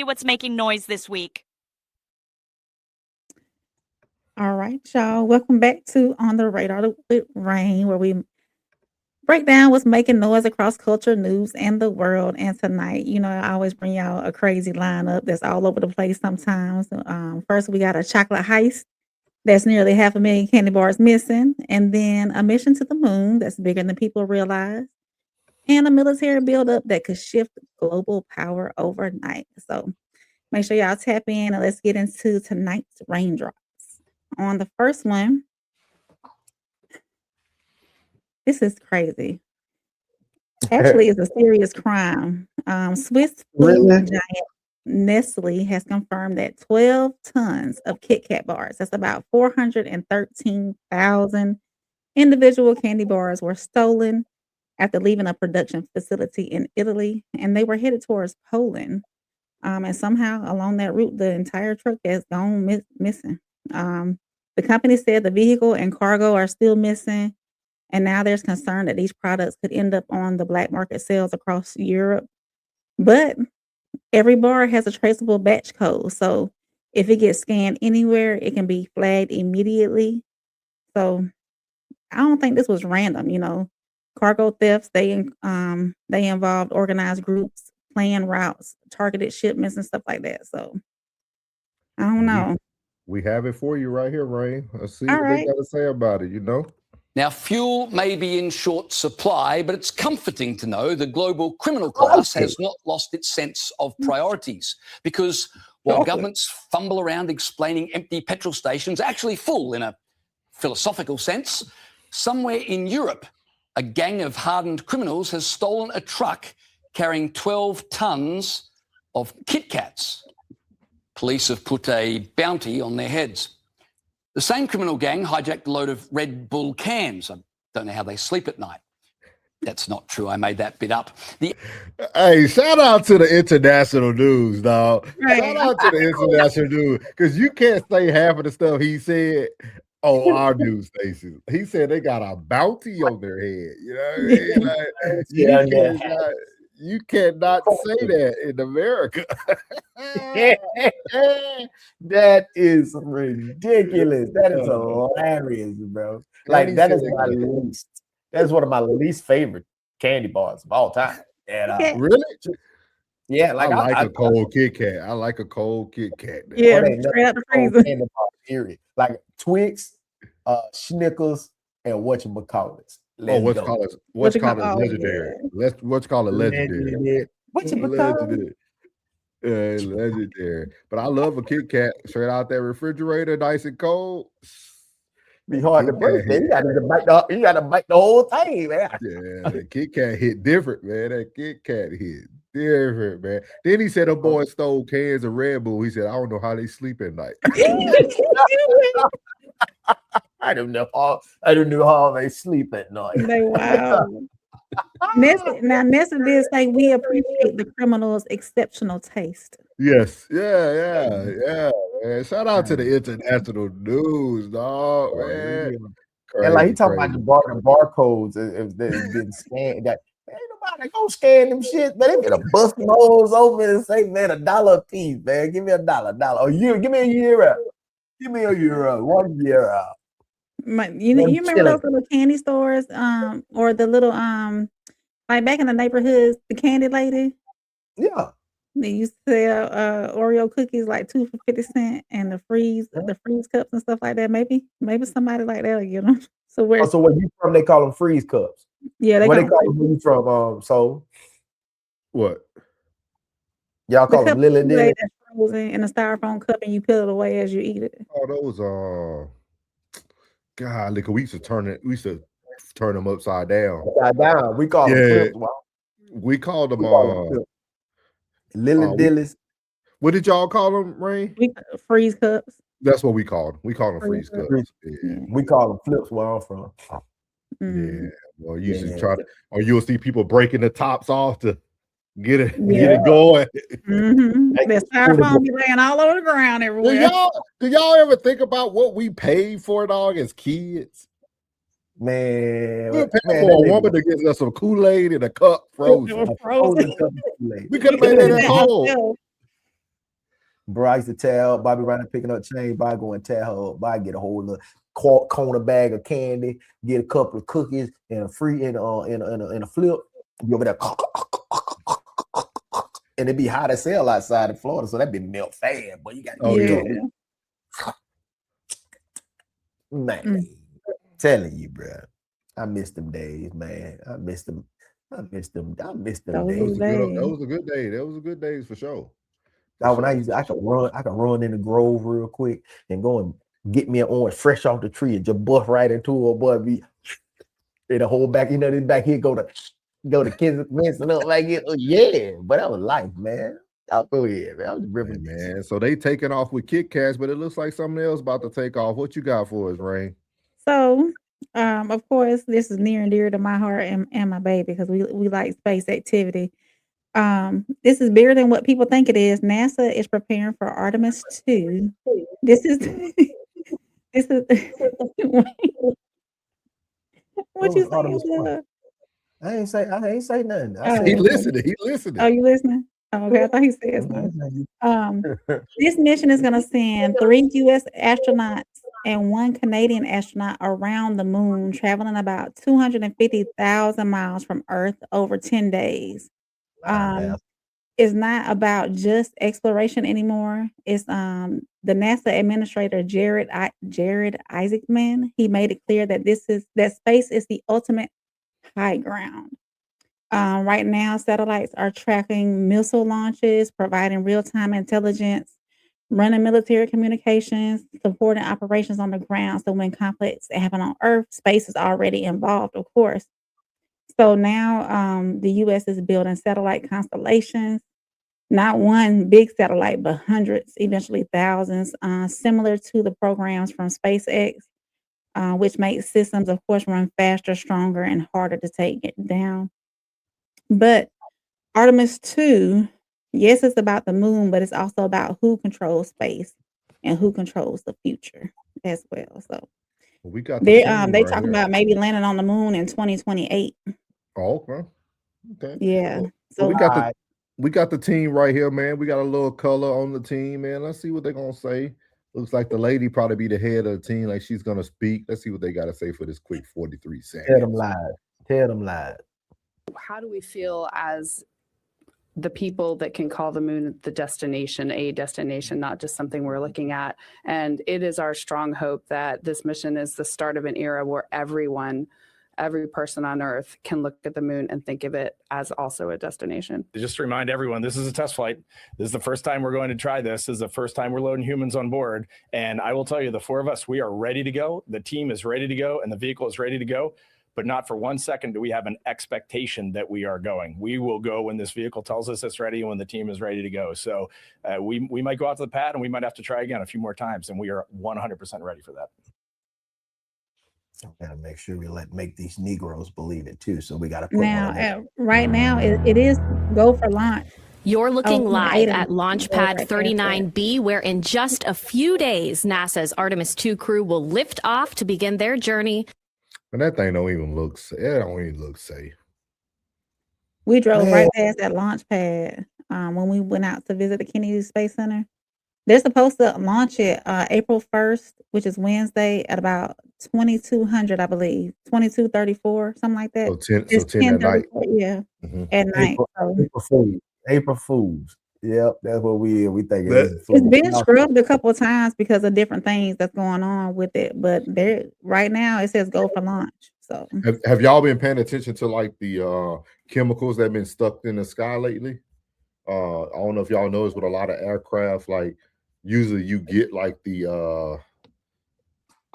me what's making noise this week. All right, y'all. Welcome back to On the Radar with Rain, where we break down what's making noise across culture, news, and the world. And tonight, I always bring y'all a crazy lineup that's all over the place sometimes. First, we got a chocolate heist that's nearly 500,000 candy bars missing, and then a mission to the moon that's bigger than people realize, and a military buildup that could shift global power overnight. So make sure y'all tap in and let's get into tonight's raindrops. On the first one, this is crazy. Actually, it's a serious crime. Swiss food giant Nestle has confirmed that 12 tons of KitKat bars, that's about 413,000 individual candy bars, were stolen after leaving a production facility in Italy, and they were headed towards Poland. And somehow along that route, the entire truck has gone missing. The company said the vehicle and cargo are still missing, and now there's concern that these products could end up on the black market sales across Europe. But every bar has a traceable batch code, so if it gets scanned anywhere, it can be flagged immediately. So I don't think this was random. Cargo thefts, they involved organized groups, planned routes, targeted shipments, and stuff like that. So I don't know. We have it for you right here, Rain. Let's see what they got to say about it, Now, fuel may be in short supply, but it's comforting to know the global criminal class has not lost its sense of priorities, because while governments fumble around explaining empty petrol stations actually full in a philosophical sense, somewhere in Europe, a gang of hardened criminals has stolen a truck carrying 12 tons of KitKats. Police have put a bounty on their heads. The same criminal gang hijacked a load of Red Bull cans. I don't know how they sleep at night. That's not true. I made that bit up. Hey, shout out to the international news, dog. Right. Shout out to the international news, because you can't say half of the stuff he said on our news station. He said they got a bounty on their head. You know what I mean? Like, you cannot say that in America. That is ridiculous. That is hilarious, bro. Like, that is my least. That's one of my least favorite candy bars of all time. And really? Yeah, like I like a cold KitKat. I like a cold KitKat. Yeah, straight out the freezer. Candy bar, period. Like Twix, Snickers, and whatchamacallits. What's called legendary. What's called legendary. Legendary. Legendary. But I love a KitKat straight out that refrigerator, nice and cold. Be hard to break. You got to bite the whole thing, man. Yeah, the KitKat hit different, man. That KitKat hit different, man. Then he said a boy stole cans of Red Bull. He said, I don't know how they sleep at night. I don't know how they sleep at night. Wow. Nessa did say we appreciate the criminal's exceptional taste. Yes. Yeah. Man. Shout out to the international news, dog, man. Crazy, and like he talking about the barcodes, if they've been scanned, that ain't nobody gonna scan them shit, man. They better bust them holes open and say, man, $1 a piece, man. Give me $1. A year, give me a year out. Give me a year out, 1 year out. You remember those little candy stores, or the little like back in the neighborhoods, the candy lady? Yeah. They used to sell Oreo cookies like 2 for 50 cents, and the freeze cups and stuff like that. Maybe somebody like that will get them. So where you from? They call them freeze cups. Yeah, they call them you from. So what? Y'all call them Lily Dilly? That's frozen in a styrofoam cup, and you peel it away as you eat it. Oh, those God, look, we used to turn them upside down. Upside down. We call them flips. We called them Lily Dillies. What did y'all call them, Rain? Freeze cups. That's what we called them. We call them freeze cups. Yeah. We call them flips where I'm from. Yeah. Well, you should try to, or you'll see people breaking the tops off to get it going. The styrofoam be laying all over the ground everywhere. Do y'all ever think about what we paid for, dog, as kids? Man, we paid for a woman to get us some Kool-Aid in a cup frozen. We We could have made that at home. Bro, I used to tell Bobby around picking up change, Bobby go and tell her, Bobby get a whole little corner bag of candy, get a couple of cookies and a free in a flip. Be over there, and it be hot as hell outside in Florida, so that be melt fast. But you got man, telling you, bro. I miss them days, man. I miss them days. That was a good day. That was a good days for sure. When I could run in the grove real quick and go and get me an orange fresh off the tree and just buff right into a boy. Be in the whole back, this back here go to kids messing up like it. Yeah, but that was life, man. I'll go ahead, man. I was ripping, man. So they taking off with KitKats, but it looks like something else about to take off. What you got for us, Rain? So, of course, this is near and dear to my heart and my baby because we like space activity. This is bigger than what people think it is. NASA is preparing for Artemis II. This is what you saying? I ain't say nothing. He listening. Oh, you listening? Oh, okay, I thought he said something. This mission is going to send 3 U.S. astronauts and 1 Canadian astronaut around the moon, traveling about 250,000 miles from Earth over 10 days. It's not about just exploration anymore. It's the NASA administrator Jared Isaacman. He made it clear that space is the ultimate high ground. Right now, satellites are tracking missile launches, providing real-time intelligence, running military communications, supporting operations on the ground. So when conflicts happen on Earth, space is already involved, of course. So now the U.S. is building satellite constellations, not one big satellite, but hundreds, eventually thousands, similar to the programs from SpaceX, which makes systems, of course, run faster, stronger, and harder to take it down. But Artemis II, yes, it's about the moon, but it's also about who controls space and who controls the future as well. So we got they talking about maybe landing on the moon in 2028. Oh, okay. Yeah. Well, so we got the team right here, man. We got a little color on the team, man. Let's see what they're gonna say. Looks like the lady probably be the head of the team, like she's gonna speak. Let's see what they got to say for this quick 43 seconds. Tell them live. How do we feel as the people that can call the moon the destination, a destination, not just something we're looking at? And it is our strong hope that this mission is the start of an era where every person on Earth can look at the moon and think of it as also a destination. Just to remind everyone, this is a test flight. This is the first time we're going to try this. This is the first time we're loading humans on board. And I will tell you, the 4 of us, we are ready to go. The team is ready to go and the vehicle is ready to go. But not for 1 second do we have an expectation that we are going. We will go when this vehicle tells us it's ready and when the team is ready to go. So we might go out to the pad and we might have to try again a few more times. And we are 100% ready for that. Gotta make sure we make these Negroes believe it too. So we got to put now. Right now, it is go for launch. You're looking live at Launch Pad 39B, where in just a few days, NASA's Artemis II crew will lift off to begin their journey. And that thing don't even look safe. We drove right past that launch pad when we went out to visit the Kennedy Space Center. They're supposed to launch it April 1st, which is Wednesday at about 2200, I believe, 2234, something like that. So 10 at night. Yeah, at night. April Fools. Yep, that's what we think. It's been scrubbed a couple of times because of different things that's going on with it, but right now it says go for launch. So have y'all been paying attention to like the chemicals that have been stuck in the sky lately? I don't know if y'all noticed, with a lot of aircraft, like usually you get like the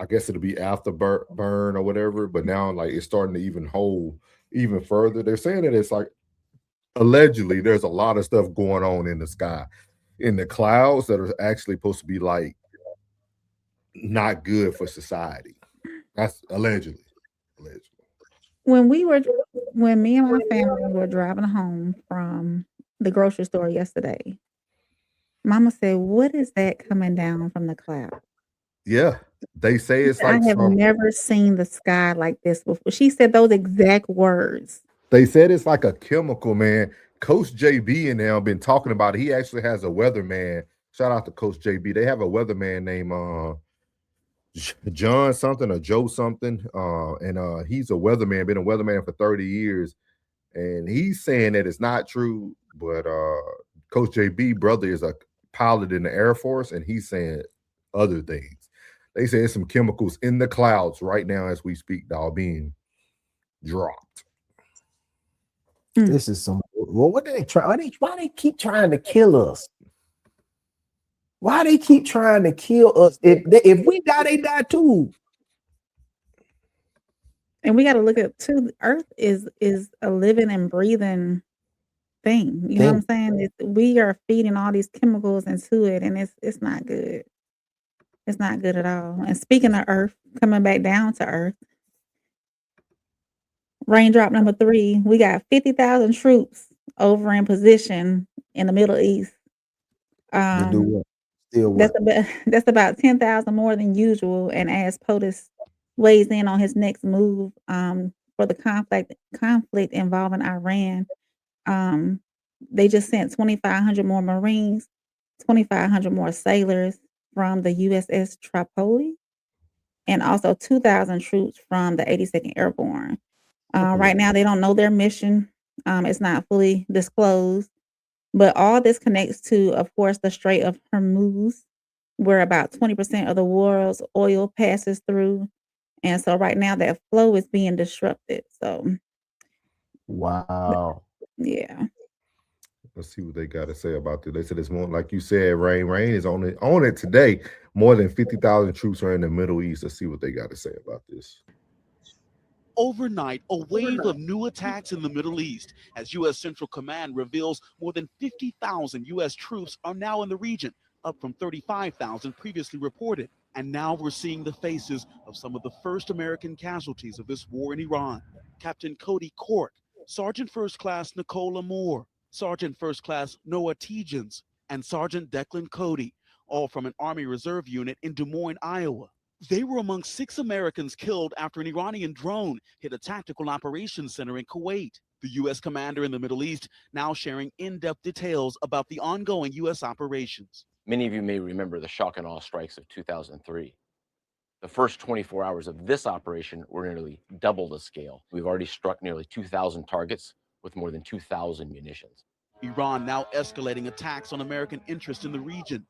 I guess it'll be afterburn or whatever, but now like it's starting to even hold even further. They're saying that it's like allegedly there's a lot of stuff going on in the sky, in the clouds, that are actually supposed to be like not good for society. That's allegedly. When me and my family were driving home from the grocery store yesterday, Mama said, "What is that coming down from the cloud?" Yeah, they say it's like I have never seen the sky like this before. She said those exact words. They said it's like a chemical, man. Coach JB and them been talking about it. He actually has a weatherman Shout out to Coach JB. They have a weatherman named John something or Joe something. And he's a weatherman, been a weatherman for 30 years. And he's saying that it's not true, but Coach JB brother is a pilot in the Air Force, and he's saying other things. They say there's some chemicals in the clouds right now as we speak, dog, being dropped. This is some. Well, what they try? Why they keep trying to kill us? Why they keep trying to kill us? If we die, they die too. And we got to look at too. Earth is a living and breathing thing. You know what I'm saying? We are feeding all these chemicals into it, and it's not good. It's not good at all. And speaking of Earth, coming back down to Earth, raindrop number 3, we got 50,000 troops over in position in the Middle East. To do what? Still what? That's about 10,000 more than usual. And as POTUS weighs in on his next move for the conflict involving Iran, they just sent 2,500 more Marines, 2,500 more sailors from the USS Tripoli, and also 2,000 troops from the 82nd Airborne. Right now, they don't know their mission. It's not fully disclosed, but all this connects to, of course, the Strait of Hormuz, where about 20% of the world's oil passes through. And so right now that flow is being disrupted. So, wow. Yeah. Let's see what they got to say about this. They said it's more, like you said, Rain is on it today. More than 50,000 troops are in the Middle East. Let's see what they got to say about this. Overnight, a wave of new attacks in the Middle East as U.S. Central Command reveals more than 50,000 U.S. troops are now in the region, up from 35,000 previously reported. And now we're seeing the faces of some of the first American casualties of this war in Iran. Captain Cody Cork, Sergeant First Class Nicola Moore, Sergeant First Class Noah Tegens, and Sergeant Declan Cody, all from an Army Reserve unit in Des Moines, Iowa. They were among 6 Americans killed after an Iranian drone hit a tactical operations center in Kuwait. The U.S. commander in the Middle East now sharing in-depth details about the ongoing U.S. operations. Many of you may remember the shock and awe strikes of 2003. The first 24 hours of this operation were nearly double the scale. We've already struck nearly 2,000 targets with more than 2,000 munitions. Iran now escalating attacks on American interests in the region.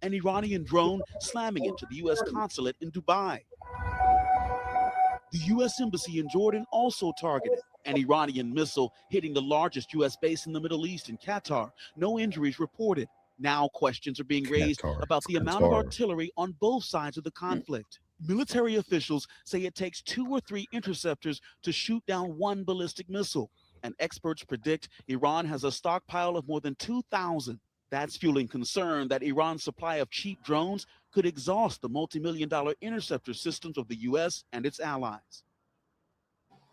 An Iranian drone slamming into the U.S. consulate in Dubai. The U.S. embassy in Jordan also targeted. An Iranian missile hitting the largest U.S. base in the Middle East in Qatar. No injuries reported. Now questions are being raised about the amount of artillery on both sides of the conflict. Military officials say it takes 2 or 3 interceptors to shoot down one ballistic missile. And experts predict Iran has a stockpile of more than 2,000. That's fueling concern that Iran's supply of cheap drones could exhaust the multi-million-dollar interceptor systems of the U.S. and its allies.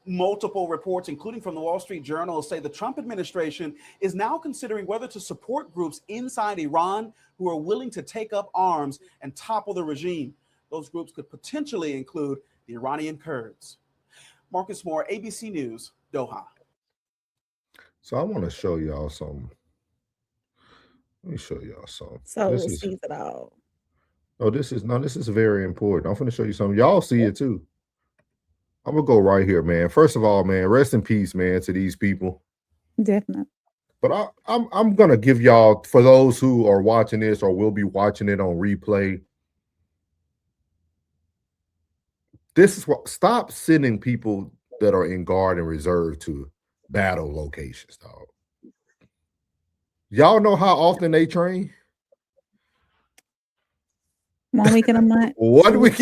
Multiple reports, including from the Wall Street Journal, say the Trump administration is now considering whether to support groups inside Iran who are willing to take up arms and topple the regime. Those groups could potentially include the Iranian Kurds. Marcus Moore, ABC News, Doha. So I want to show y'all something. Let me show y'all something. So this sees it all. Oh, this is very important. I'm going to show you something. Y'all see it too. I'm gonna go right here, man. First of all, man, rest in peace, man, to these people. Definitely. But I'm gonna give y'all, for those who are watching this or will be watching it on replay, this is what, stop sending people that are in guard and reserve to battle locations, dog. Y'all know how often they train? 1 week in a month. 1 week,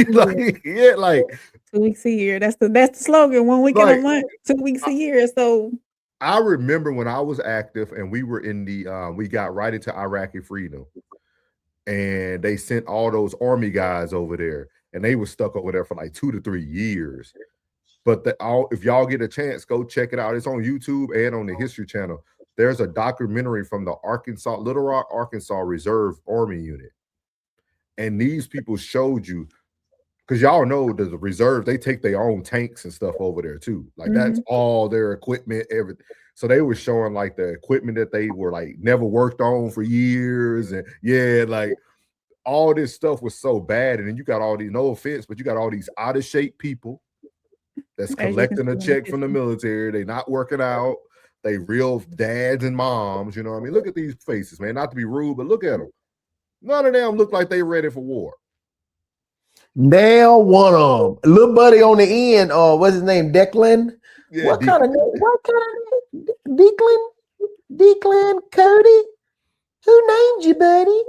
like 2 weeks a year. That's the slogan. 1 week in a month, 2 weeks a year. So I remember when I was active and we were in the we got right into Iraqi freedom, and they sent all those army guys over there, and they were stuck over there for like 2 to 3 years. But if y'all get a chance, go check it out. It's on YouTube and on the History Channel. There's a documentary from the Little Rock, Arkansas Reserve Army Unit. And these people showed you, because y'all know the reserve, they take their own tanks and stuff over there too. Like that's all their equipment, everything. So they were showing like the equipment that they were like never worked on for years, and like all this stuff was so bad. And then you got all these, no offense, but you got all these out of shape people that's collecting a check from the military. They not working out. They real dads and moms. You know what I mean? Look at these faces, man. Not to be rude, but look at them. None of them look like they ready for war. Now one of them, little buddy on the end. What's his name? Declan. Yeah, what kind of Declan Cody? Who named you, buddy?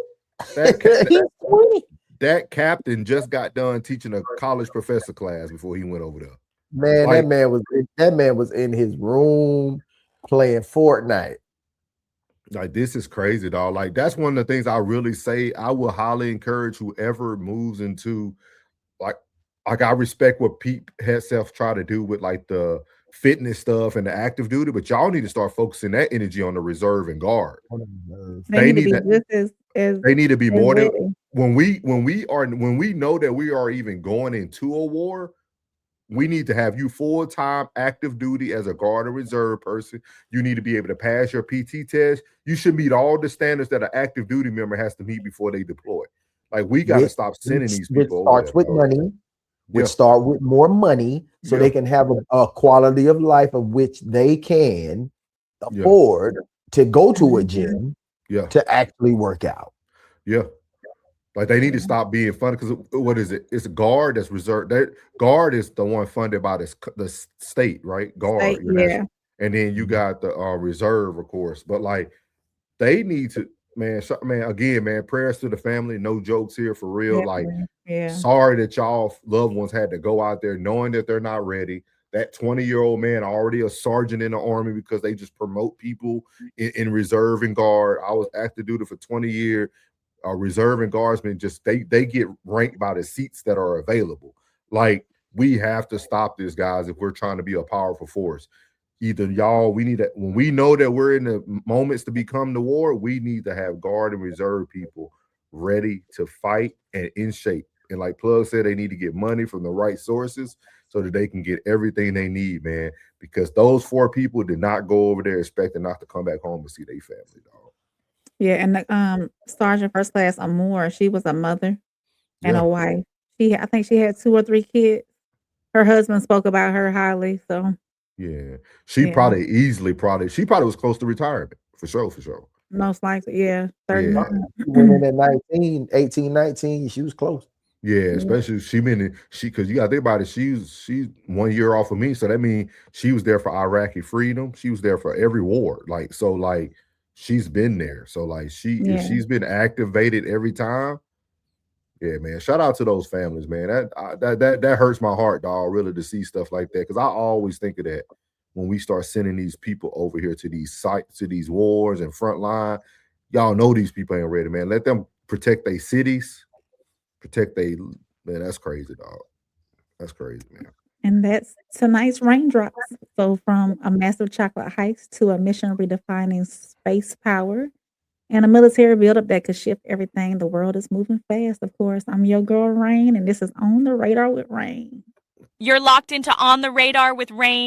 That captain just got done teaching a college professor class before he went over there. Man, like, that man was in his room playing Fortnite. Like, this is crazy, dog. Like, that's one of the things I really say. I will highly encourage whoever moves into like I respect what Pete Hegseth try to do with like the fitness stuff and the active duty, but y'all need to start focusing that energy on the reserve and guard. They need to be more than when we know that we are even going into a war. We need to have you full-time active duty as a guard or reserve person. You need to be able to pass your PT test. You should meet all the standards that an active duty member has to meet before they deploy. Like, we got to stop sending these people. It starts with money. Start with more money so they can have a quality of life of which they can afford to go to a gym to actually work out. Yeah. Like, they need to stop being funded, because what is it? It's a guard that's reserved. That guard is the one funded by the state, right? Guard. And then you got the reserve, of course. But like, they need to, man, again, man, prayers to the family. No jokes here, for real. Sorry that y'all loved ones had to go out there knowing that they're not ready. That 20-year-old man already a sergeant in the Army because they just promote people in reserve and guard. I was active duty for 20 years. Reserve and guardsmen, just they get ranked by the seats that are available. Like, we have to stop this, guys, if we're trying to be a powerful force. Either we need to, when we know that we're in the moments to become the war, we need to have guard and reserve people ready to fight and in shape. And like Plug said, they need to get money from the right sources so that they can get everything they need, man. Because those 4 people did not go over there expecting not to come back home and see their family, dog. Yeah, and the Sergeant First Class Amore, she was a mother and a wife. I think she had 2 or 3 kids. Her husband spoke about her highly. So she probably was close to retirement for sure. Most likely, 39. She went in at 18, 19. She was close. Yeah, especially because you got to think about it. She's 1 year off of me, so that means she was there for Iraqi freedom. She was there for every war. Like, so like, she's been there. So like, if she's been activated every time. Yeah, man. Shout out to those families, man. That hurts my heart, dog, really, to see stuff like that. Because I always think of that when we start sending these people over here to these sites, to these wars and front line. Y'all know these people ain't ready, man. Let them protect their cities, man. That's crazy, dog. That's crazy, man. And that's tonight's raindrops. So from a massive chocolate heist to a mission redefining space power and a military buildup that could shift everything. The world is moving fast, of course. I'm your girl, Rain, and this is On the Radar with Rain. You're locked into On the Radar with Rain.